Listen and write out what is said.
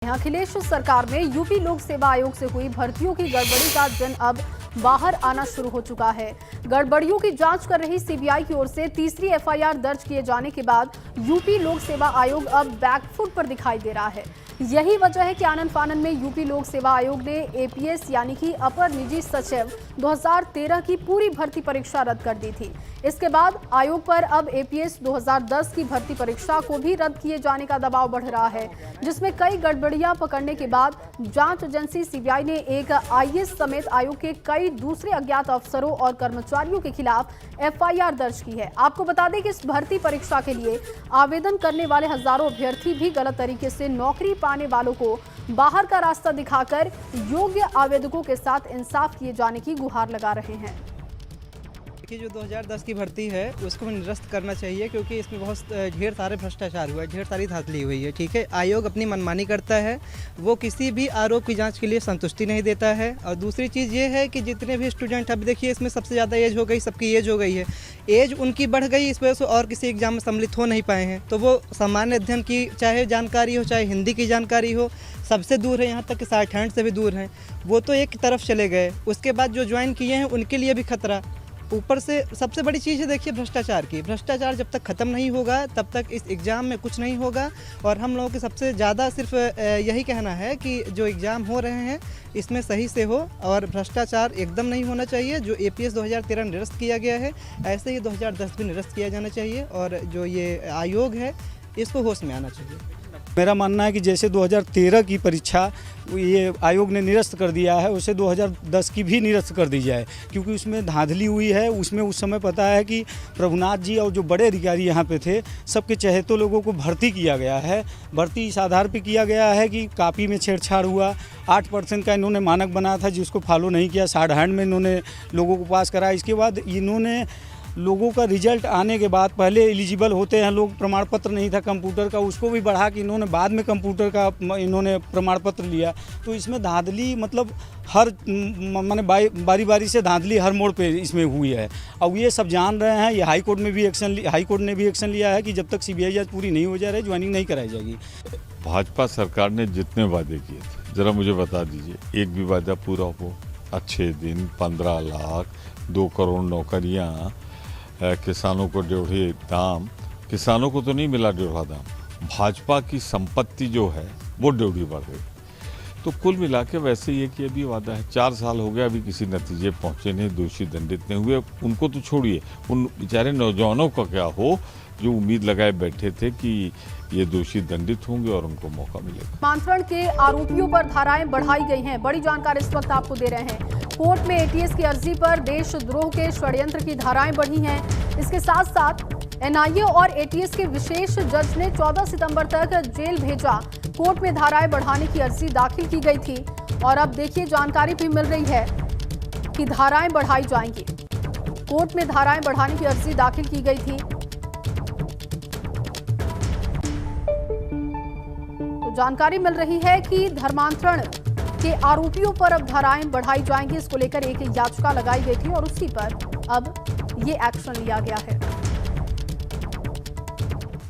अखिलेश सरकार में यूपी लोक सेवा आयोग से हुई भर्तियों की गड़बड़ी का जन अब बाहर आना शुरू हो चुका है। गड़बड़ियों की जांच कर रही सीबीआई की ओर से तीसरी एफआईआर दर्ज किए जाने के बाद यूपी लोक सेवा आयोग अब बैकफुट पर दिखाई दे रहा है। यही वजह है कि आनन फानन में यूपी लोक सेवा आयोग ने एपीएस यानी कि अपर निजी सचिव 2013 की पूरी भर्ती परीक्षा रद्द कर दी थी। इसके बाद आयोग पर अब एपीएस 2010 की भर्ती परीक्षा को भी रद्द किए जाने का दबाव बढ़ रहा है, जिसमें कई गड़बड़ियां पकड़ने के बाद जांच एजेंसी सीबीआई ने एक आईएएस समेत आयोग के कई दूसरे अज्ञात अफसरों और कर्मचारियों के खिलाफ एफआईआर दर्ज की है। आपको बता दें कि इस भर्ती परीक्षा के लिए आवेदन करने वाले हजारों अभ्यर्थी भी गलत तरीके से नौकरी पाने वालों को बाहर का रास्ता दिखाकर योग्य आवेदकों के साथ इंसाफ किए जाने की गुहार लगा रहे हैं। कि जो 2010 की भर्ती है उसको निरस्त करना चाहिए, क्योंकि इसमें बहुत ढेर सारे भ्रष्टाचार हुआ है, ढेर सारी धांधली हुई है। ठीक है, आयोग अपनी मनमानी करता है, वो किसी भी आरोप की जांच के लिए संतुष्टि नहीं देता है। और दूसरी चीज़ ये है कि जितने भी स्टूडेंट, अभी देखिए इसमें सबसे ज़्यादा एज हो गई, सबकी एज हो गई है, एज उनकी बढ़ गई, इस वजह से और किसी एग्जाम में सम्मिलित हो नहीं पाए हैं। तो वो सामान्य अध्ययन की चाहे जानकारी हो, चाहे हिंदी की जानकारी हो, सबसे दूर है, यहाँ तक कि 60 हैंड से भी दूर हैं, वो तो एक तरफ चले गए। उसके बाद जो ज्वाइन किए हैं उनके लिए भी खतरा। ऊपर से सबसे बड़ी चीज़ है देखिए भ्रष्टाचार की। भ्रष्टाचार जब तक ख़त्म नहीं होगा तब तक इस एग्ज़ाम में कुछ नहीं होगा। और हम लोगों के सबसे ज़्यादा सिर्फ यही कहना है कि जो एग्ज़ाम हो रहे हैं इसमें सही से हो और भ्रष्टाचार एकदम नहीं होना चाहिए। जो एपीएस 2013 निरस्त किया गया है, ऐसे ही 2010 भी निरस्त किया जाना चाहिए। और जो ये आयोग है इसको होश में आना चाहिए। मेरा मानना है कि जैसे 2013 की परीक्षा ये आयोग ने निरस्त कर दिया है, उसे 2010 की भी निरस्त कर दी जाए, क्योंकि उसमें धांधली हुई है। उसमें उस समय पता है कि प्रभुनाथ जी और जो बड़े अधिकारी यहाँ पे थे, सबके चहेतों लोगों को भर्ती किया गया है। भर्ती इस आधार पे किया गया है कि कापी में छेड़छाड़ हुआ, 8% का इन्होंने मानक बनाया था जिसको फॉलो नहीं किया, 60 हैंड में इन्होंने लोगों को पास कराया। इसके बाद इन्होंने लोगों का रिजल्ट आने के बाद, पहले एलिजिबल होते हैं लोग, प्रमाण पत्र नहीं था कंप्यूटर का, उसको भी बढ़ा कि इन्होंने बाद में कंप्यूटर का इन्होंने प्रमाण पत्र लिया। तो इसमें धांधली मतलब हर माने बारी बारी से धांधली हर मोड़ पे इसमें हुई है। अब ये सब जान रहे हैं। ये हाई कोर्ट ने भी एक्शन लिया है कि जब तक सीबीआई जांच पूरी नहीं हो जा रही ज्वाइनिंग नहीं कराई जाएगी। भाजपा सरकार ने जितने वादे किए थे, ज़रा मुझे बता दीजिए, एक भी वादा पूरा हो? अच्छे दिन, 15 लाख, 2 करोड़ नौकरियाँ, किसानों को डेढ़े दाम, किसानों को तो नहीं मिला डेढ़ा दाम, भाजपा की संपत्ति जो है वो डेढ़ी बढ़ गई। तो कुल मिला के वैसे ये कि अभी वादा है, 4 साल हो गया, अभी किसी नतीजे पहुंचे नहीं, दोषी दंडित नहीं हुए। उनको तो छोड़िए, उन बेचारे नौजवानों का क्या हो जो उम्मीद लगाए बैठे थे कि ये दोषी दंडित होंगे और उनको मौका मिलेगा। मंत्रण के आरोपियों पर धाराएं बढ़ाई गई हैं। बड़ी जानकारी इस वक्त आपको दे रहे हैं। कोर्ट में एटीएस की अर्जी पर देशद्रोह के षड्यंत्र की धाराएं बढ़ी हैं। इसके साथ साथ एनआईए और एटीएस के विशेष जज ने 14 सितंबर तक जेल भेजा। कोर्ट में धाराएं बढ़ाने की अर्जी दाखिल की गई थी और अब देखिए जानकारी भी मिल रही है कि धाराएं बढ़ाई जाएंगी। कोर्ट में धाराएं बढ़ाने की अर्जी दाखिल की गई थी। तो जानकारी मिल रही है कि धर्मांतरण के आरोपियों पर अब धाराएं बढ़ाई जाएंगी। इसको लेकर एक याचिका लगाई गई थी और उसी पर अब ये एक्शन लिया गया है।